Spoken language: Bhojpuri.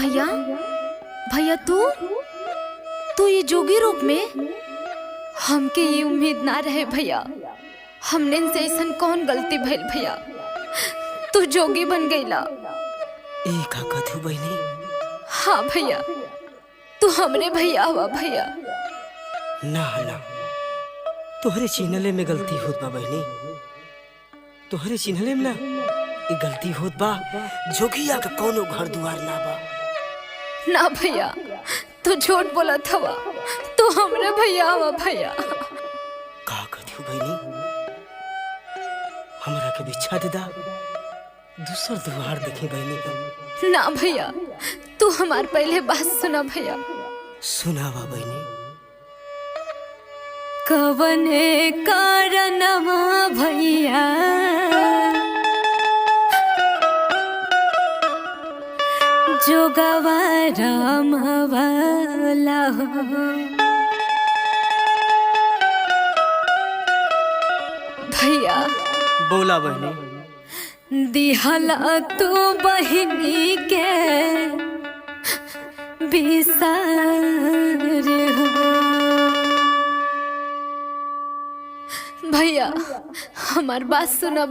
भैया भैया तू ये जोगी रूप में, हमके ये उम्मीद ना रहे भैया। हमने से ऐसन कौन गलती भइल भैया, तू जोगी बन गईला। ई का कथू बहनी? हाँ भैया, तू हमरे भैया हुआ भैया। ना ना, तोहरे चिन्हले में गलती होत बा बहनी, तोहरे चिन्हले में ना ई गलती होत बा। जोगिया का कोनो घर दुआर ना बा। ना भैया, तू झूठ बोला था, तू हमरे भैया हुआ भैया। का कथू बहनी? हमरा के बिछा दे दा, दूसर दुआर देखे बहनी। ना भैया, तू हमार पहले बात सुना भैया। सुनावा बहनी। कवने कारणवा भैया जोगवा रामवाला हो, भैया बोला बहनी। दिहला तू बहनी के बिसार हो। भैया हमार बात सुना।